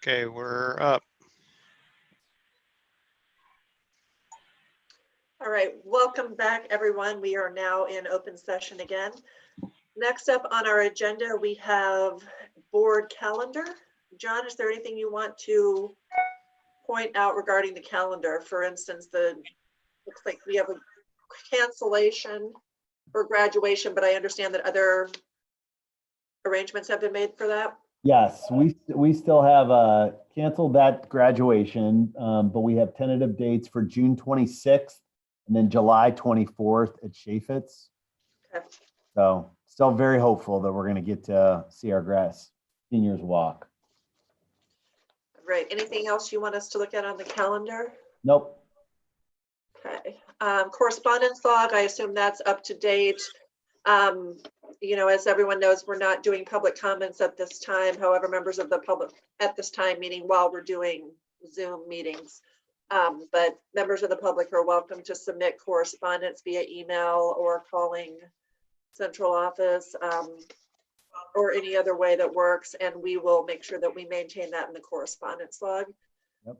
Okay, we're up. All right, welcome back, everyone. We are now in open session again. Next up on our agenda, we have board calendar. John, is there anything you want to point out regarding the calendar? For instance, looks like we have a cancellation for graduation, but I understand that other arrangements have been made for that. Yes, we still have canceled that graduation, but we have tentative dates for June 26th and then July 24th at Chaffetz. Okay. So still very hopeful that we're going to get to see our seniors walk. Right. Anything else you want us to look at on the calendar? Nope. Okay. Correspondence log, I assume that's up to date. You know, as everyone knows, we're not doing public comments at this time. However, members of the public at this time, meaning while we're doing Zoom meetings, but members of the public are welcome to submit correspondence via email or calling central office, or any other way that works. And we will make sure that we maintain that in the correspondence log. Yep.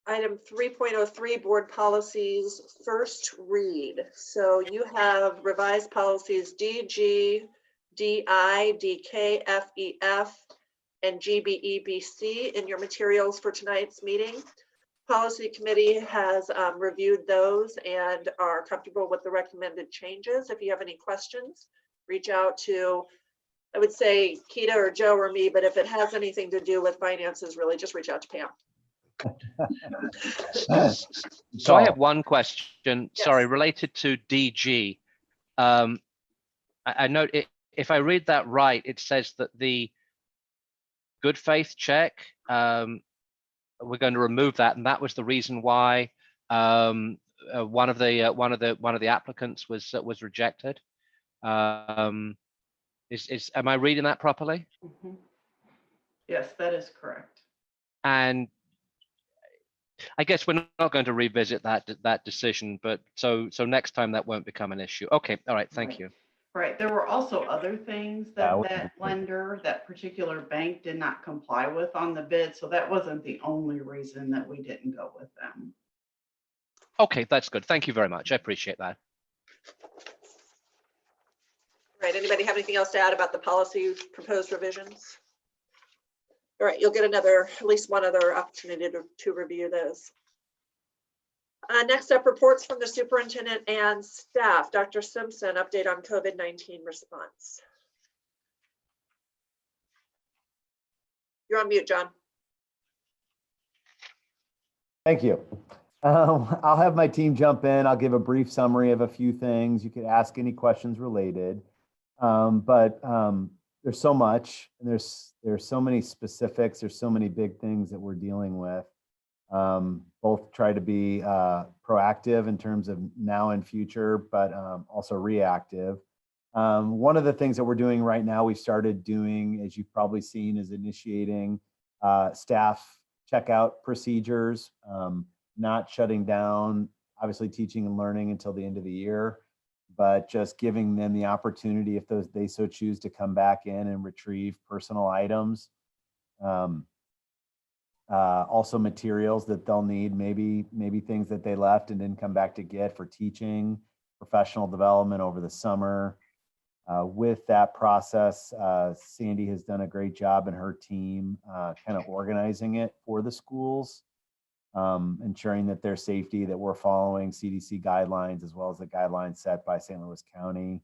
Item 3.03, board policies, first read. So you have revised policies DG, DI, DK, FEF, and GBEBC in your materials for tonight's meeting. Policy committee has reviewed those and are comfortable with the recommended changes. If you have any questions, reach out to, I would say, Keita or Joe or me, but if it has anything to do with finances, really just reach out to Pam. So I have one question, Yes. sorry, related to DG. I note if I read that right, it says that the good faith check, we're going to remove that, and that was the reason why one of the applicants was rejected. Am I reading that properly? Mm-hmm. Yes, that is correct. And I guess we're not going to revisit that decision, but so next time that won't become an issue. Okay, all right, thank you. Right, there were also other things that that lender, that particular bank did not comply with on the bid, so that wasn't the only reason that we didn't go with them. Okay, that's good. Thank you very much. I appreciate that. Right, anybody have anything else to add about the policy proposed revisions? All right, you'll get at least one other opportunity to review those. Next up, reports from the superintendent and staff. Dr. Simpson, update on COVID-19 response. You're on mute, John. Thank you. I'll have my team jump in. I'll give a brief summary of a few things. You could ask any questions related, but there's so much, and there's so many specifics. There's so many big things that we're dealing with. Both try to be proactive in terms of now and future, but also reactive. One of the things that we're doing right now, we started doing, as you've probably seen, is initiating staff checkout procedures, not shutting down, obviously teaching and learning until the end of the year, but just giving them the opportunity, if they so choose, to come back in and retrieve personal items. Also materials that they'll need, maybe things that they left and didn't come back to get for teaching, professional development over the summer. With that process, Sandy has done a great job, and her team kind of organizing it for the schools, ensuring that their safety, that we're following CDC guidelines as well as the guidelines set by St. Louis County.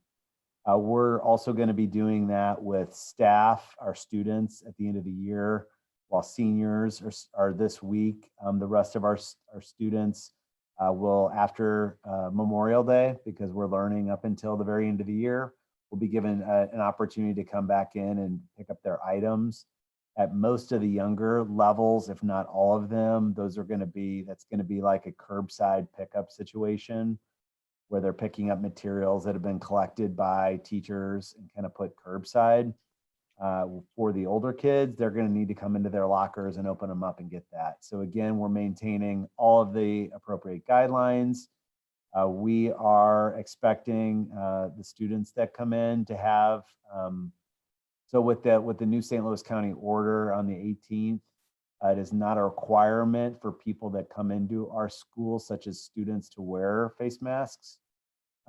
We're also going to be doing that with staff, our students, at the end of the year, while seniors are this week. The rest of our students will, after Memorial Day, because we're learning up until the very end of the year, will be given an opportunity to come back in and pick up their items. At most of the younger levels, if not all of them, that's going to be like a curbside pickup situation, where they're picking up materials that have been collected by teachers and kind of put curbside. For the older kids, they're going to need to come into their lockers and open them up and get that. So again, we're maintaining all of the appropriate guidelines. We are expecting the students that come in to have So with the new St. Louis County order on the 18th, it is not a requirement for people that come into our schools, such as students, to wear face masks.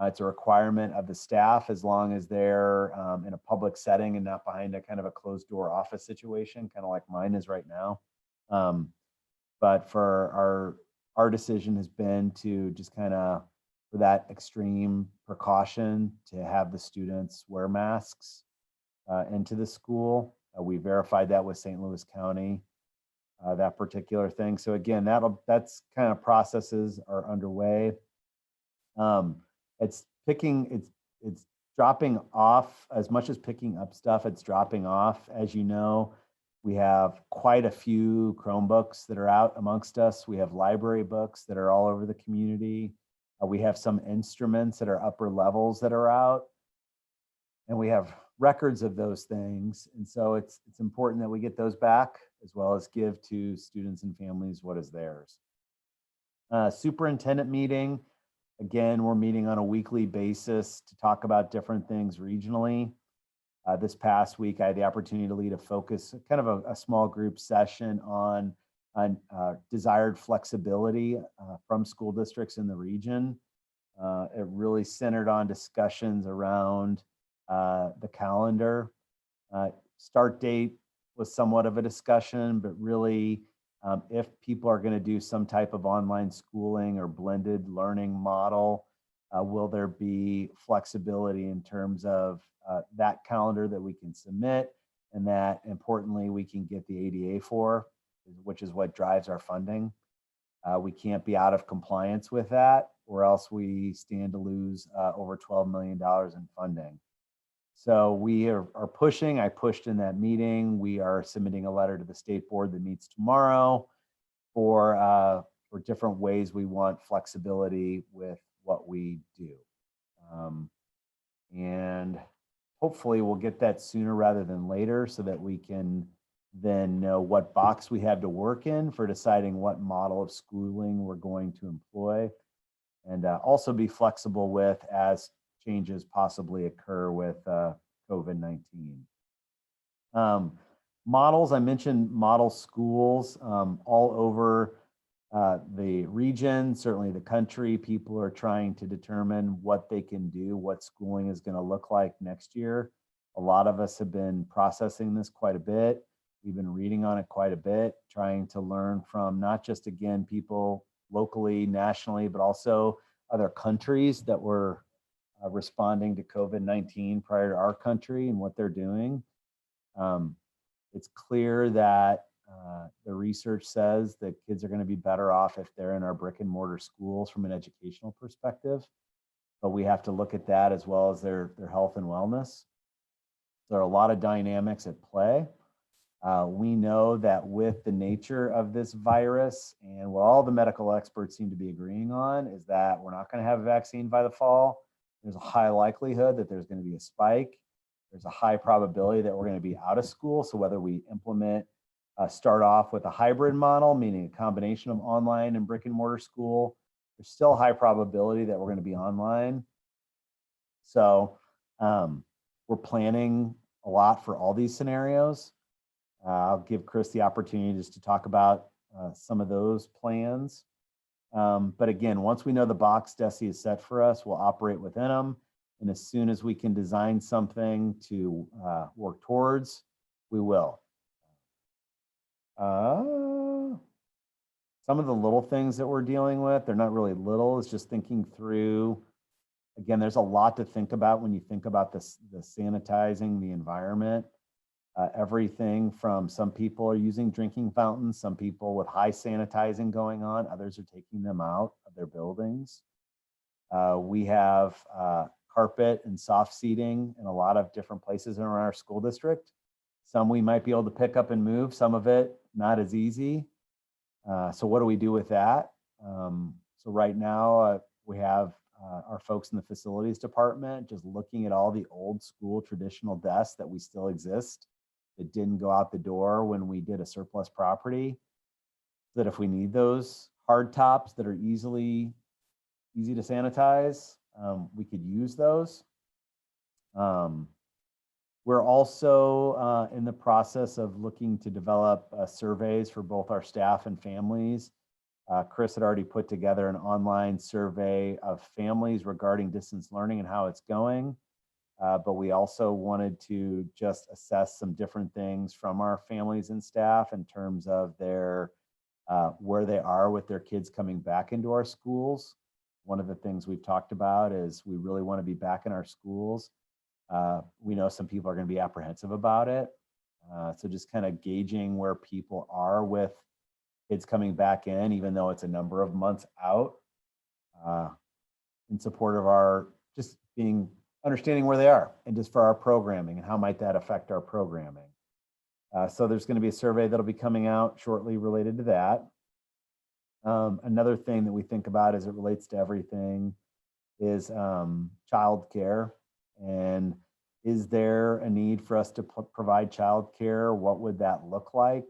It's a requirement of the staff as long as they're in a public setting and not behind a kind of a closed door office situation, kind of like mine is right now. But for our decision has been to just kind of, for that extreme precaution, to have the students wear masks into the school. We verified that with St. Louis County, that particular thing. So again, that's kind of processes are underway. It's dropping off as much as picking up stuff. It's dropping off. As you know, we have quite a few Chromebooks that are out amongst us. We have library books that are all over the community. We have some instruments that are upper levels that are out, and we have records of those things. And so it's important that we get those back, as well as give to students and families what is theirs. Superintendent meeting. Again, we're meeting on a weekly basis to talk about different things regionally. This past week, I had the opportunity to lead a focus, kind of a small group session on desired flexibility from school districts in the region. It really centered on discussions around the calendar. Start date was somewhat of a discussion, but really, if people are going to do some type of online schooling or blended learning model, will there be flexibility in terms of that calendar that we can submit, and that importantly we can get the ADA for, which is what drives our funding. We can't be out of compliance with that, or else we stand to lose over $12 million in funding. So we are pushing. I pushed in that meeting. We are submitting a letter to the state board that meets tomorrow for different ways we want flexibility with what we do. And hopefully we'll get that sooner rather than later, so that we can then know what box we have to work in for deciding what model of schooling we're going to employ, and also be flexible with as changes possibly occur with COVID-19. Models, I mentioned model schools all over the region, certainly the country. People are trying to determine what they can do, what schooling is going to look like next year. A lot of us have been processing this quite a bit. We've been reading on it quite a bit, trying to learn from not just, again, people locally, nationally, but also other countries that were responding to COVID-19 prior to our country and what they're doing. It's clear that the research says that kids are going to be better off if they're in our brick and mortar schools from an educational perspective, but we have to look at that as well as their health and wellness. There are a lot of dynamics at play. We know that with the nature of this virus, and what all the medical experts seem to be agreeing on, is that we're not going to have a vaccine by the fall. There's a high likelihood that there's going to be a spike. There's a high probability that we're going to be out of school. So whether we start off with a hybrid model, meaning a combination of online and brick and mortar school, there's still a high probability that we're going to be online. So we're planning a lot for all these scenarios. I'll give Chris the opportunity just to talk about some of those plans. But again, once we know the box DESE is set for us, we'll operate within them. And as soon as we can design something to work towards, we will. Some of the little things that we're dealing with, they're not really little, it's just thinking through. Again, there's a lot to think about when you think about the sanitizing the environment. Everything from, some people are using drinking fountains, some people with high sanitizing going on, others are taking them out of their buildings. We have carpet and soft seating in a lot of different places around our school district. Some we might be able to pick up and move, some of it not as easy. So what do we do with that? So right now we have our folks in the facilities department just looking at all the old school traditional desks that we still exist, that didn't go out the door when we did a surplus property, so that if we need those hard tops that are easy to sanitize, we could use those. We're also in the process of looking to develop surveys for both our staff and families. Chris had already put together an online survey of families regarding distance learning and how it's going. But we also wanted to just assess some different things from our families and staff in terms of their where they are with their kids coming back into our schools. One of the things we've talked about is we really want to be back in our schools. We know some people are going to be apprehensive about it. So just kind of gauging where people are with kids coming back in, even though it's a number of months out, in support of our just being understanding where they are and just for our programming and how might that affect our programming. So there's going to be a survey that'll be coming out shortly related to that. Another thing that we think about as it relates to everything is childcare. And is there a need for us to provide childcare? What would that look like?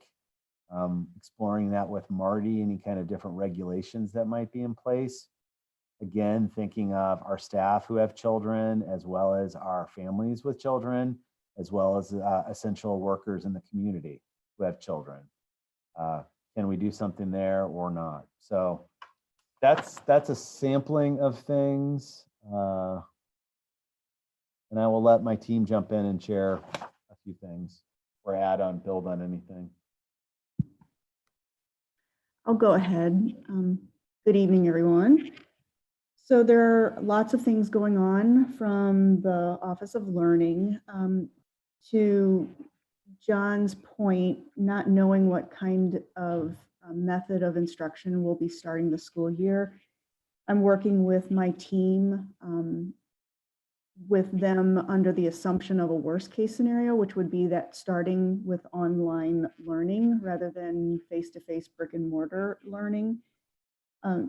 Exploring that with Marty, any kind of different regulations that might be in place. Again, thinking of our staff who have children, as well as our families with children, as well as essential workers in the community who have children. Can we do something there or not? So that's a sampling of things. And I will let my team jump in and share a few things or build on anything. I'll go ahead. Good evening, everyone. So there are lots of things going on from the Office of Learning. To John's point, not knowing what kind of method of instruction will be starting the school year, I'm working with my team with them under the assumption of a worst case scenario, which would be that starting with online learning rather than face-to-face brick and mortar learning.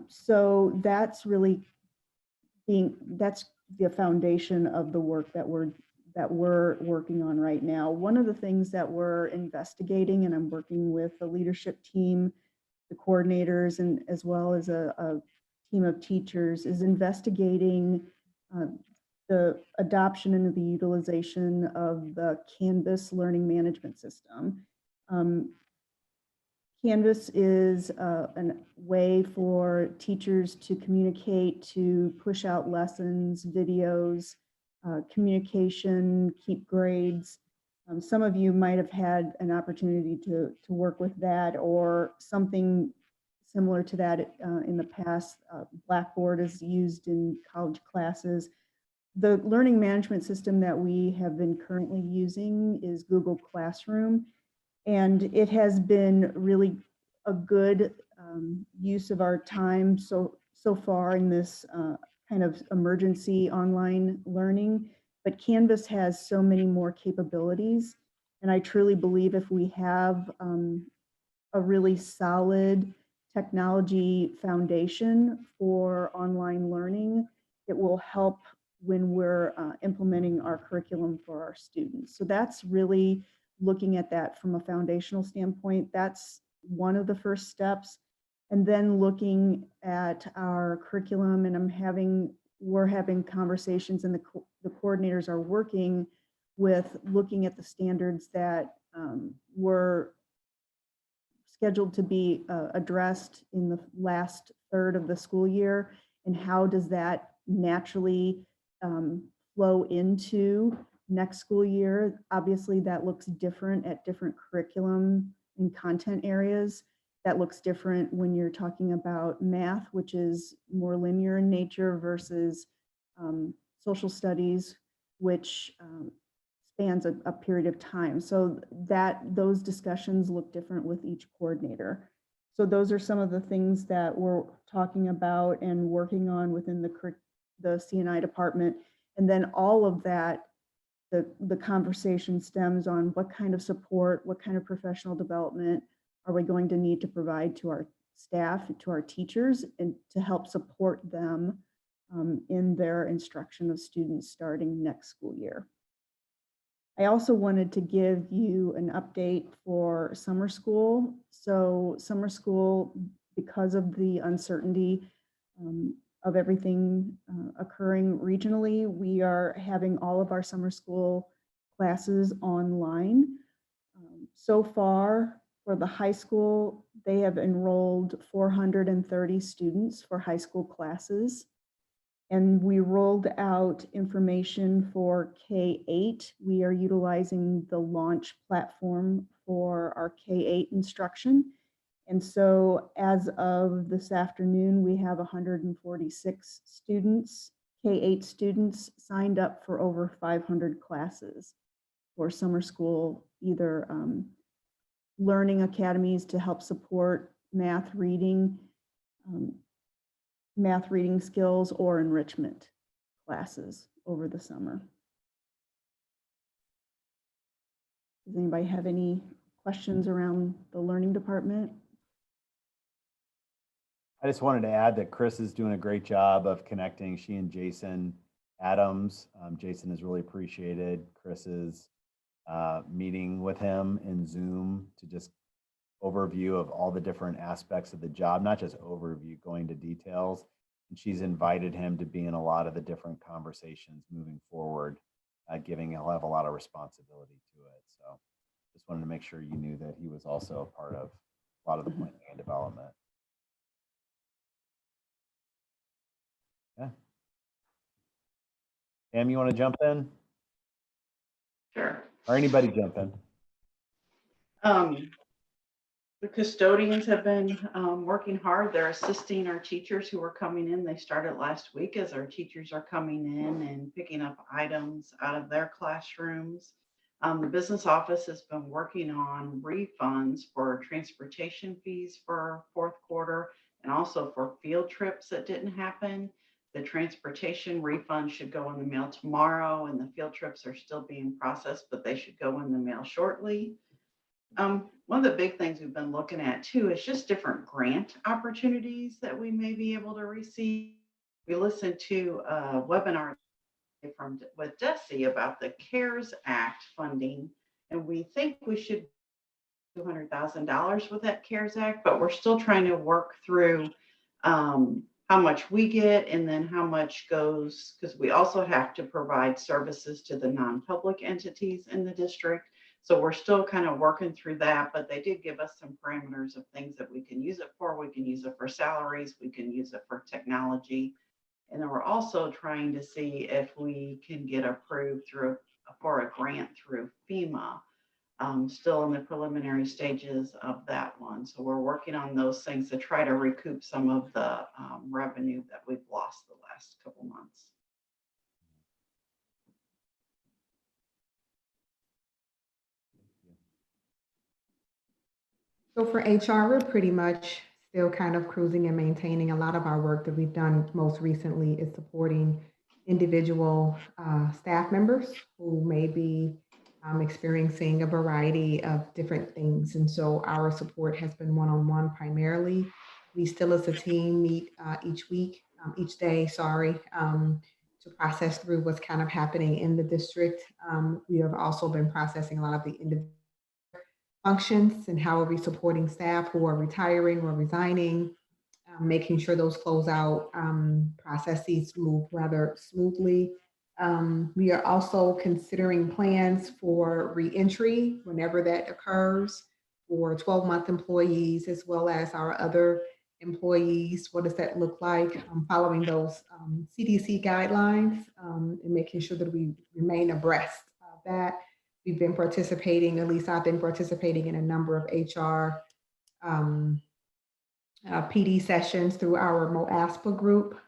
So that's really that's the foundation of the work that we're working on right now. One of the things that we're investigating, and I'm working with the leadership team, the coordinators, and as well as a team of teachers, is investigating the adoption and the utilization of the Canvas learning management system. Canvas is a way for teachers to communicate, to push out lessons, videos, communication, keep grades. Some of you might have had an opportunity to work with that or something similar to that in the past. Blackboard is used in college classes. The learning management system that we have been currently using is Google Classroom. And it has been really a good use of our time so far in this kind of emergency online learning. But Canvas has so many more capabilities. And I truly believe if we have a really solid technology foundation for online learning, it will help when we're implementing our curriculum for our students. So that's really looking at that from a foundational standpoint. That's one of the first steps. And then looking at our curriculum, and we're having conversations, and the coordinators are working with looking at the standards that were scheduled to be addressed in the last third of the school year, and how does that naturally flow into next school year. Obviously, that looks different at different curriculum and content areas. That looks different when you're talking about math, which is more linear in nature, versus social studies, which spans a period of time. So those discussions look different with each coordinator. So those are some of the things that we're talking about and working on within the C&I department. And then all of that, the conversation stems on what kind of support, what kind of professional development are we going to need to provide to our staff, to our teachers, and to help support them in their instruction of students starting next school year. I also wanted to give you an update for summer school. So summer school, because of the uncertainty of everything occurring regionally, we are having all of our summer school classes online. So far, for the high school, they have enrolled 430 students for high school classes. And we rolled out information for K-8. We are utilizing the launch platform for our K-8 instruction. And so as of this afternoon, we have 146 students, K-8 students, signed up for over 500 classes for summer school, either learning academies to help support math reading skills, or enrichment classes over the summer. Does anybody have any questions around the learning department? I just wanted to add that Chris is doing a great job of connecting. She and Jason Adams. Jason has really appreciated Chris's meeting with him in Zoom to just overview of all the different aspects of the job, not just overview, going to details. And she's invited him to be in a lot of the different conversations moving forward, he'll have a lot of responsibility to it. So just wanted to make sure you knew that he was also a part of a lot of the planning and development. Yeah. Pam, you want to jump in? Sure. Or anybody jump in? The custodians have been working hard. They're assisting our teachers who are coming in. They started last week as our teachers are coming in and picking up items out of their classrooms. The business office has been working on refunds for transportation fees for fourth quarter and also for field trips that didn't happen. The transportation refund should go in the mail tomorrow, and the field trips are still being processed, but they should go in the mail shortly. One of the big things we've been looking at too is just different grant opportunities that we may be able to receive. We listened to a webinar with Desi about the CARES Act funding, and we think we should $200,000 with that CARES Act, but we're still trying to work through how much we get and then how much goes, because we also have to provide services to the non-public entities in the district. So we're still kind of working through that, but they did give us some parameters of things that we can use it for. We can use it for salaries, we can use it for technology. And then we're also trying to see if we can get approved for a grant through FEMA. Still in the preliminary stages of that one. So we're working on those things to try to recoup some of the revenue that we've lost the last couple months. So for HR, we're pretty much still kind of cruising and maintaining. A lot of our work that we've done most recently is supporting individual staff members who may be experiencing a variety of different things. And so our support has been one-on-one primarily. We still as a team meet each day, to process through what's kind of happening in the district. We have also been processing a lot of the individual functions and how are we supporting staff who are retiring or resigning, making sure those closeout processes move rather smoothly. We are also considering plans for reentry whenever that occurs for 12-month employees as well as our other employees. What does that look like? Following those CDC guidelines and making sure that we remain abreast of that. We've been participating, at least I've been participating in a number of HR PD sessions through our MOASPA group.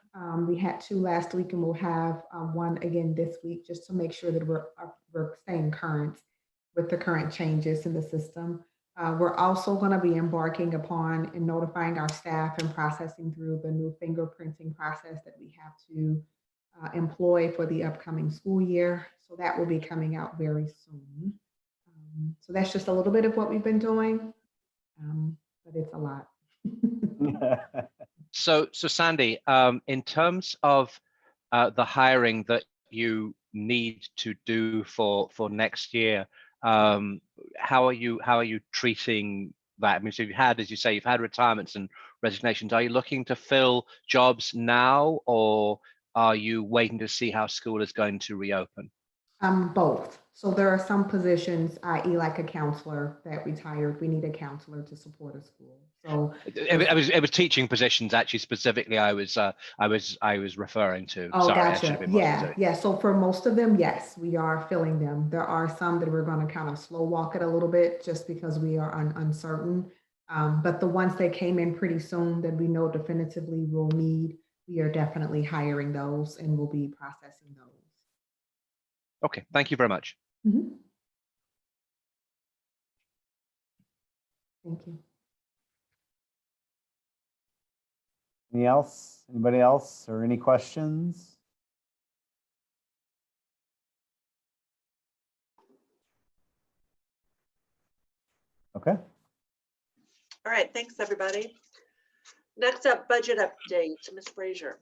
We had 2 last week and we'll have one again this week just to make sure that we're staying current with the current changes in the system. We're also going to be embarking upon and notifying our staff and processing through the new fingerprinting process that we have to employ for the upcoming school year. So that will be coming out very soon. So that's just a little bit of what we've been doing, but it's a lot. So Sandy, in terms of the hiring that you need to do for next year, how are you treating that? I mean, so you've had, as you say, you've had retirements and resignations. Are you looking to fill jobs now, or are you waiting to see how school is going to reopen? Both. So there are some positions, i.e. like a counselor that retired, we need a counselor to support a school. So It was teaching positions actually specifically. I was referring to. oh, Sorry, I should gotcha. have been more Yeah, specific. yeah. So for most of them, yes, we are filling them. There are some that we're going to kind of slow walk it a little bit just because we are uncertain. But the ones that came in pretty soon that we know definitively we'll need, we are definitely hiring those and we'll be processing those. Okay, thank you very much. Mhm. Thank you. Any else? Anybody else or any questions? Okay. All right, thanks, everybody. Next up, budget update, Ms. Frazier.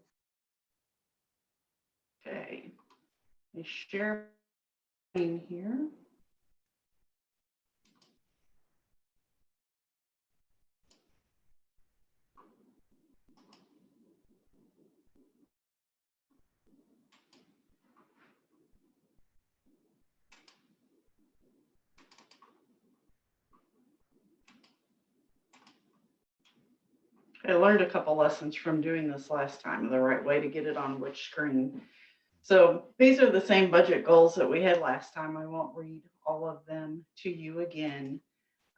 Okay. I share in here. I learned a couple lessons from doing this last time, the right way to get it on which screen. So these are the same budget goals that we had last time. I won't read all of them to you again.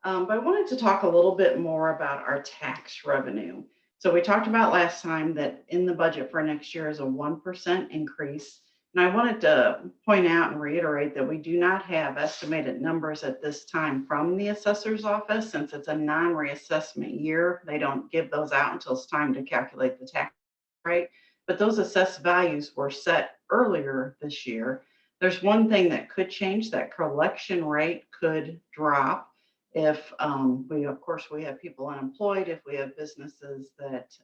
But I wanted to talk a little bit more about our tax revenue. So we talked about last time that in the budget for next year is a 1% increase. And I wanted to point out and reiterate that we do not have estimated numbers at this time from the assessor's office since it's a non-reassessment year. They don't give those out until it's time to calculate the tax rate. But those assessed values were set earlier this year. There's one thing that could change, that collection rate could drop if of course, we have people unemployed, if we have businesses that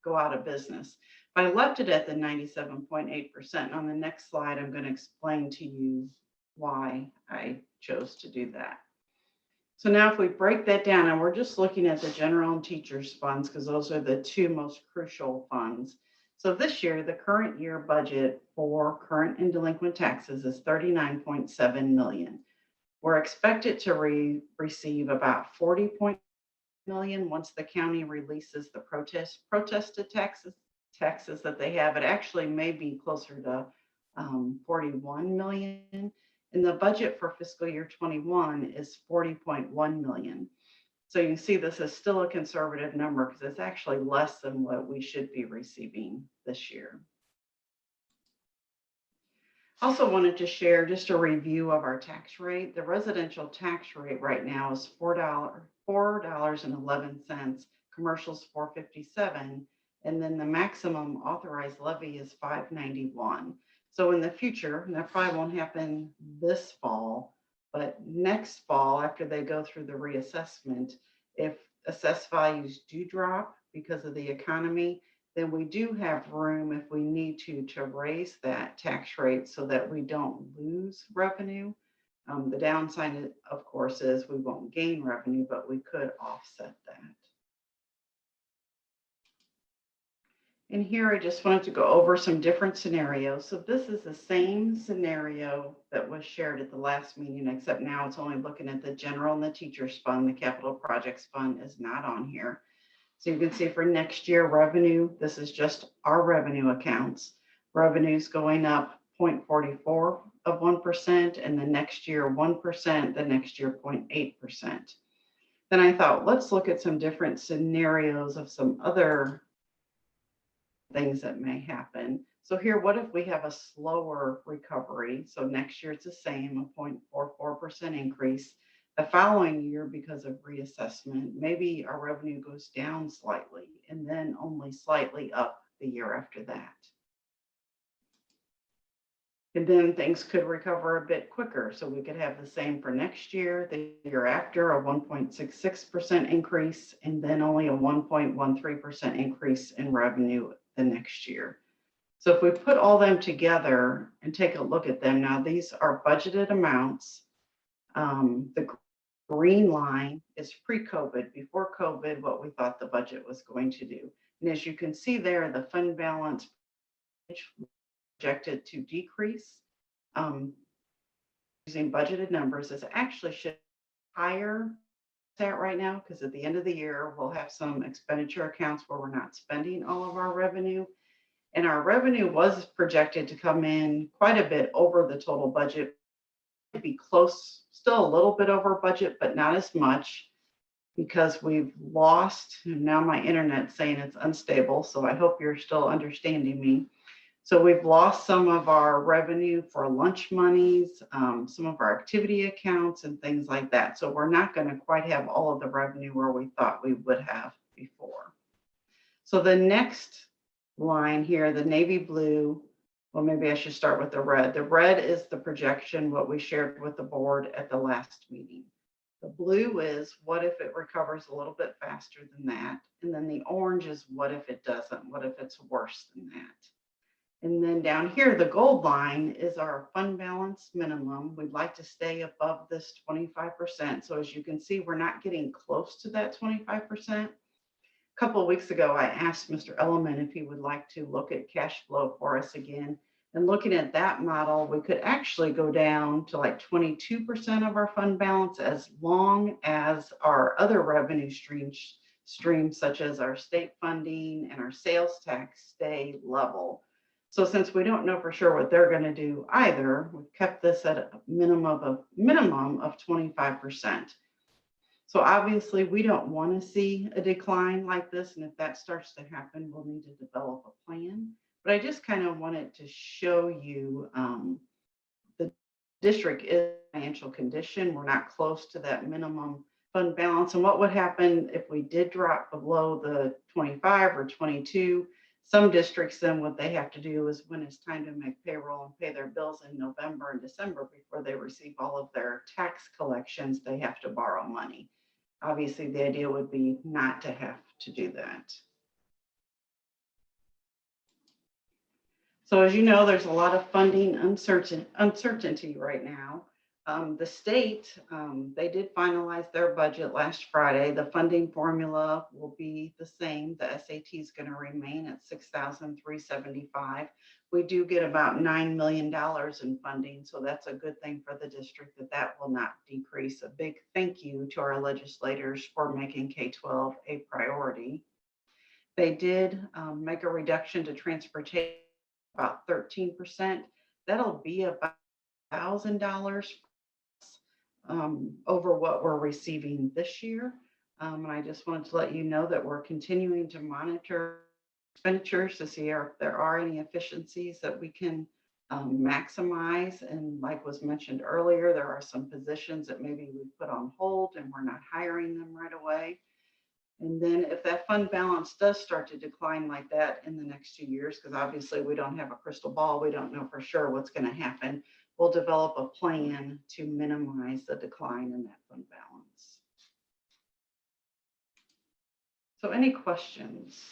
go out of business. But I left it at the 97.8%. On the next slide, I'm going to explain to you why I chose to do that. So now if we break that down, and we're just looking at the general and teachers funds, because those are the two most crucial funds. So this year, the current year budget for current and delinquent taxes is $39.7 million. We're expected to receive about $40 million once the county releases the protested taxes that they have. It actually may be closer to 41 million. And the budget for fiscal year 21 is 40.1 million. So you can see this is still a conservative number because it's actually less than what we should be receiving this year. Also wanted to share just a review of our tax rate. The residential tax rate right now is $4.11, commercials $4.57, and then the maximum authorized levy is $5.91. So in the future, and that probably won't happen this fall, but next fall, after they go through the reassessment, if assessed values do drop because of the economy, then we do have room if we need to raise that tax rate so that we don't lose revenue. The downside, of course, is we won't gain revenue, but we could offset that. And here I just wanted to go over some different scenarios. So this is the same scenario that was shared at the last meeting, except now it's only looking at the general and the teachers fund. The capital projects fund is not on here. So you can see for next year revenue, this is just our revenue accounts. Revenue's going up 0.44 of 1%, and the next year 1%, the next year 0.8%. Then I thought, let's look at some different scenarios of some other things that may happen. So here, what if we have a slower recovery? So next year it's the same, a 0.44% increase. The following year, because of reassessment, maybe our revenue goes down slightly and then only slightly up the year after that. And then things could recover a bit quicker. So we could have the same for next year, the year after, a 1.66% increase, and then only a 1.13% increase in revenue the next year. So if we put all them together and take a look at them, now these are budgeted amounts. The green line is pre-COVID, before COVID, what we thought the budget was going to do. And as you can see there, the fund balance projected to decrease. using budgeted numbers, is actually should higher at right now, because at the end of the year, we'll have some expenditure accounts where we're not spending all of our revenue. And our revenue was projected to come in quite a bit over the total budget, be close, still a little bit over budget, but not as much, because we've lost, now my internet's saying it's unstable, so I hope you're still understanding me. So we've lost some of our revenue for lunch monies, some of our activity accounts and things like that. So we're not going to quite have all of the revenue where we thought we would have before. So the next line here, the navy blue, well, maybe I should start with the red. The red is the projection, what we shared with the board at the last meeting. The blue is what if it recovers a little bit faster than that? And then the orange is what if it doesn't? What if it's worse than that? And then down here, the gold line is our fund balance minimum. We'd like to stay above this 25%. So as you can see, we're not getting close to that 25%. A couple of weeks ago, I asked Mr. Elliman if he would like to look at cash flow for us again. And looking at that model, we could actually go down to like 22% of our fund balance, as long as our other revenue streams such as our state funding and our sales tax stay level. So since we don't know for sure what they're going to do either, we've kept this at a minimum of 25%. So obviously we don't want to see a decline like this. And if that starts to happen, we'll need to develop a plan. But I just kind of wanted to show you the district is in financial condition. We're not close to that minimum fund balance. And what would happen if we did drop below the 25 or 22? Some districts, then what they have to do is when it's time to make payroll and pay their bills in November and December before they receive all of their tax collections, they have to borrow money. Obviously, the idea would be not to have to do that. So as you know, there's a lot of funding uncertainty right now. The state, they did finalize their budget last Friday. The funding formula will be the same. The SAT is going to remain at $6,375. We do get about $9 million in funding, so that's a good thing for the district that will not decrease. A big thank you to our legislators for making K-12 a priority. They did make a reduction to transportation about 13%. That'll be about $1,000 over what we're receiving this year. And I just wanted to let you know that we're continuing to monitor expenditures to see if there are any efficiencies that we can maximize. And like was mentioned earlier, there are some positions that maybe we put on hold and we're not hiring them right away. And then if that fund balance does start to decline like that in the next 2 years, because obviously we don't have a crystal ball, we don't know for sure what's going to happen, we'll develop a plan to minimize the decline in that fund balance. So any questions?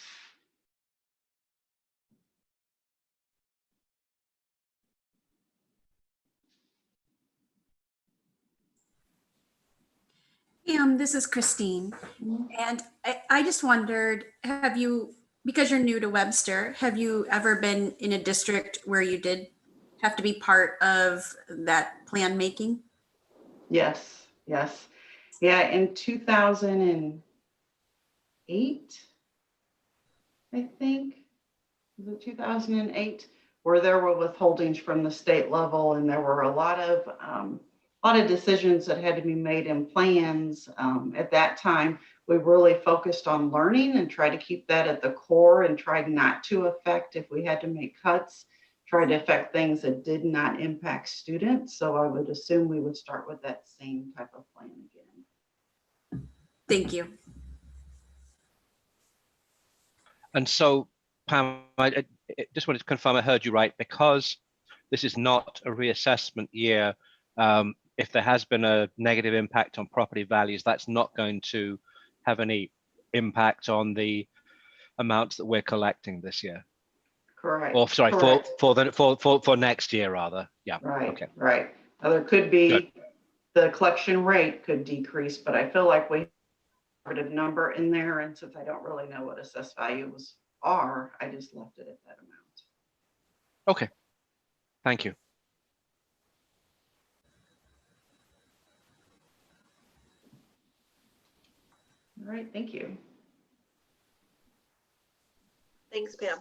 This is Christine. And I just wondered, have you, because you're new to Webster, have you ever been in a district where you did have to be part of that plan making? Yes, yes. Yeah, in 2008, I think, was it 2008, where there were withholdings from the state level, and there were a lot of decisions that had to be made in plans. At that time, we really focused on learning and tried to keep that at the core and tried not to affect, if we had to make cuts, try to affect things that did not impact students. So I would assume we would start with that same type of plan again. Thank you. And so, Pam, I just wanted to confirm I heard you right, because this is not a reassessment year. If there has been a negative impact on property values, that's not going to have any impact on the amounts that we're collecting this year. Correct. Or sorry, Correct. for next year rather. Yeah. Right. Okay. Right. Now, there could be Good. the collection rate could decrease, but I feel like we have a number in there, and since I don't really know what assessed values are, I just left it at that amount. Okay. Thank you. All right, thank you. Thanks, Pam.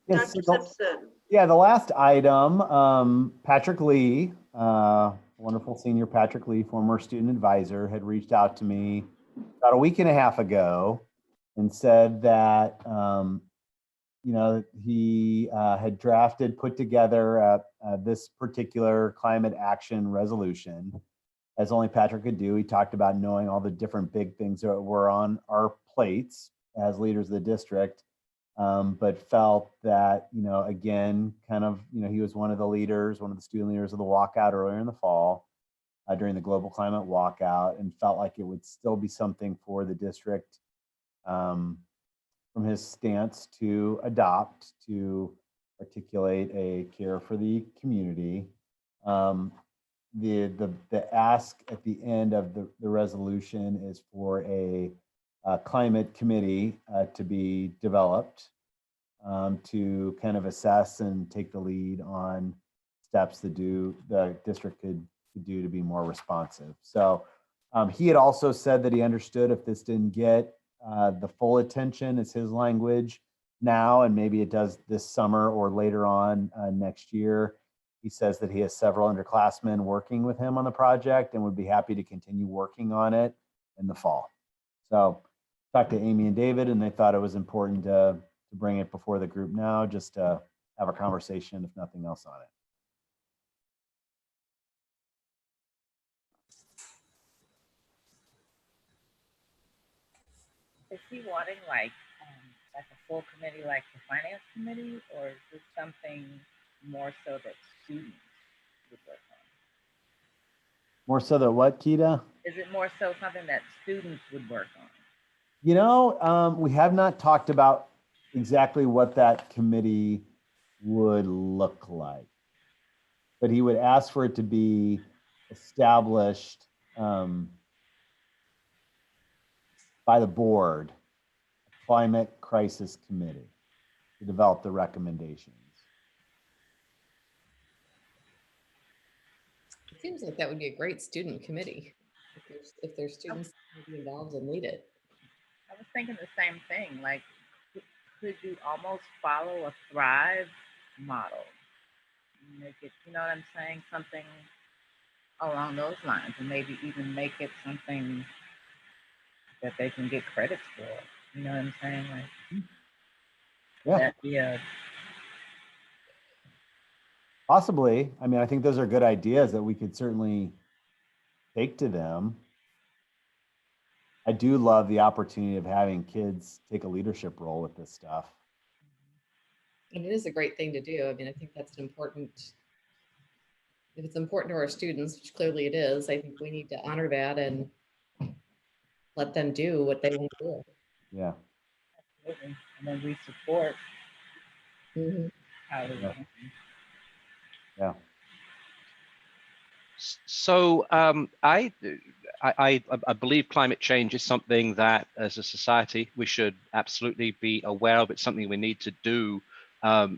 Yes, Dr. so Simpson. yeah, the last item, Patrick Lee, wonderful senior Patrick Lee, former student advisor, had reached out to me about a week and a half ago and said that, he had put together this particular climate action resolution, as only Patrick could do. He talked about knowing all the different big things that were on our plates as leaders of the district, but felt that, again, he was one of the student leaders of the walkout earlier in the fall during the global climate walkout, and felt like it would still be something for the district, from his stance, to adopt, to articulate a care for the community. The ask at the end of the resolution is for a climate committee to be developed, to kind of assess and take the lead on steps that the district could do to be more responsive. So he had also said that he understood if this didn't get the full attention, is his language, now, and maybe it does this summer or later on next year. He says that he has several underclassmen working with him on the project and would be happy to continue working on it in the fall. So talked to Amy and David, and they thought it was important to bring it before the group now, just to have a conversation, if nothing else, on it. Is he wanting like a full committee like the finance committee, or is this something more so that students would work on? More so that what, Keita? Is it more so something that students would work on? We have not talked about exactly what that committee would look like, but he would ask for it to be established by the board, climate crisis committee, to develop the recommendations. It seems like that would be a great student committee if there's students that can be involved and lead it. I was thinking the same thing. Like, could you almost follow a Thrive model? Make it, you know what I'm saying? Something along those lines, and maybe even make it something that they can get credits for. You know what I'm saying? Like, Yeah, that be a possibly. I mean, I think those are good ideas that we could certainly take to them. I do love the opportunity of having kids take a leadership role with this stuff. And it is a great thing to do. I mean, I think that's an important, if it's important to our students, which clearly it is, I think we need to honor that and let them do what they want to do. Yeah. absolutely. And then we support Mhm. how we Yeah. Yeah. So I believe climate change is something that, as a society, we should absolutely be aware of. It's something we need to do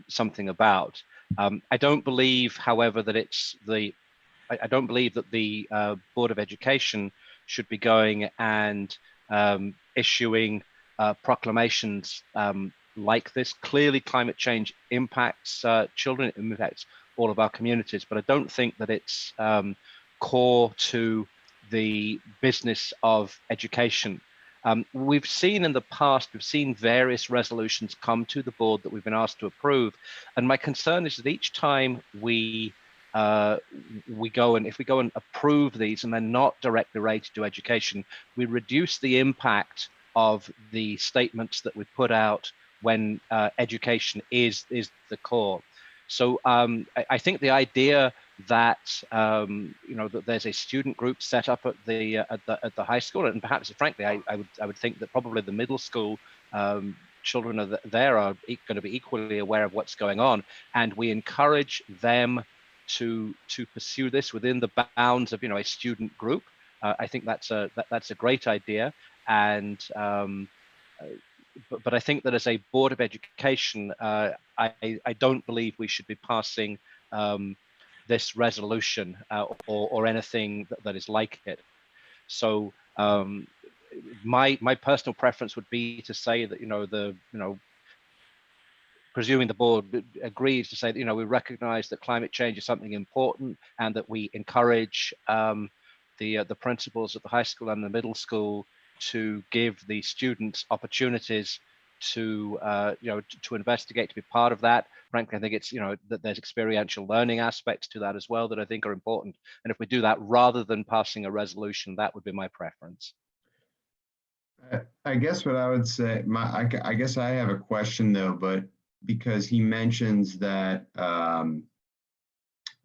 something about. I don't believe, however, that I don't believe that the Board of Education should be going and issuing proclamations like this. Clearly, climate change impacts children, it impacts all of our communities, but I don't think that it's core to the business of education. We've seen in the past, we've seen various resolutions come to the board that we've been asked to approve, and my concern is that each time we go and if we go and approve these and they're not directly related to education, we reduce the impact of the statements that we put out when education is the core. So I think the idea that that there's a student group set up at the high school, and perhaps, frankly, I would think that probably the middle school children are going to be equally aware of what's going on, and we encourage them to pursue this within the bounds of a student group. I think that's a great idea, and but I think that as a Board of Education, I don't believe we should be passing this resolution or anything that is like it. So My personal preference would be to say that, presuming the board agrees to say that, we recognize that climate change is something important and that we encourage the principals at the high school and the middle school to give the students opportunities to to investigate, to be part of that. Frankly, I think it's that there's experiential learning aspects to that as well that I think are important. And if we do that rather than passing a resolution, that would be my preference. I guess what I would say, I guess I have a question though, but because he mentions that,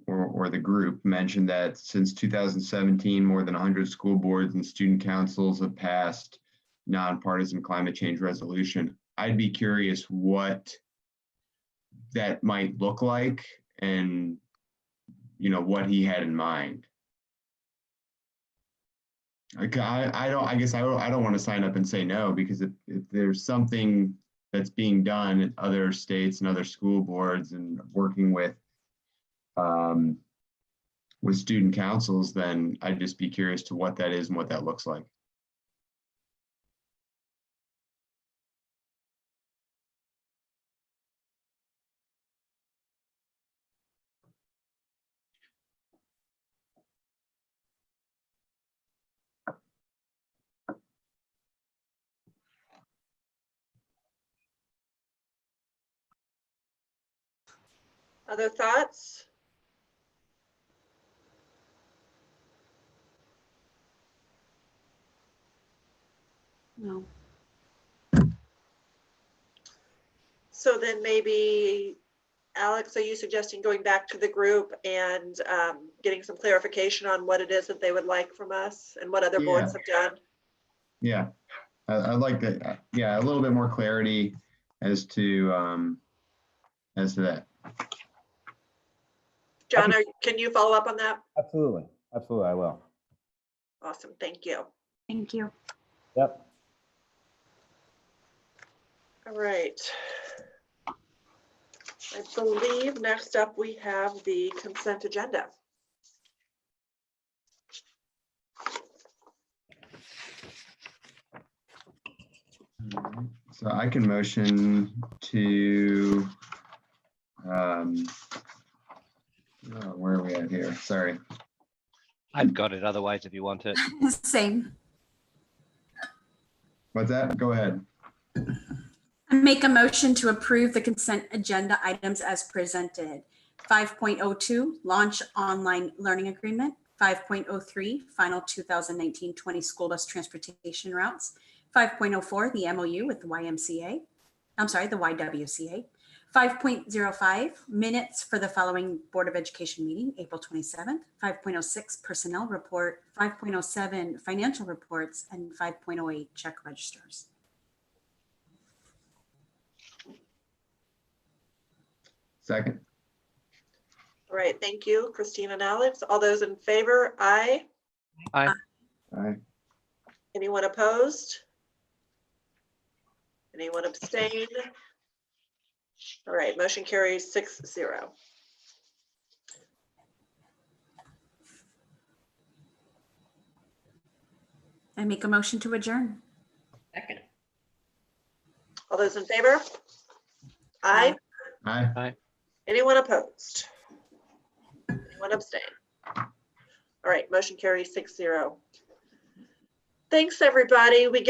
or the group mentioned that since 2017, more than 100 school boards and student councils have passed nonpartisan climate change resolution. I'd be curious what that might look like and, what he had in mind. I don't want to sign up and say no, because if there's something that's being done in other states and other school boards and working with student councils, then I'd just be curious to what that is and what that looks like. Other thoughts? No. So then maybe, Alex, are you suggesting going back to the group and getting some clarification on what it is that they would like from us and what other boards have done? Yeah, I'd like that. Yeah, a little bit more clarity as to that. John, can you follow up on that? Absolutely. Absolutely, I will. Awesome, thank you. Thank you. Yep. All right. I believe next up we have the consent agenda. So I can motion to, where are we at here? Sorry. I've got it otherwise if you want it. Same. What's that? Go ahead. Make a motion to approve the consent agenda items as presented. 5.02, launch online learning agreement. 5.03, final 2019-20 school bus transportation routes. 5.04, the MOU with the YMCA. I'm sorry, the YWCA. 5.05, minutes for the following Board of Education meeting, April 27th. 5.06, personnel report. 5.07, financial reports. And 5.08, check registers. Second. All right, thank you, Christine and Alex. All those in favor, aye. Aye. Aye. Anyone opposed? Anyone abstain? All right, motion carries 6-0. I make a motion to adjourn. Second. All those in favor? Aye. Aye. Anyone opposed? Anyone abstain? All right, motion carries 6-0. Thanks, everybody. We got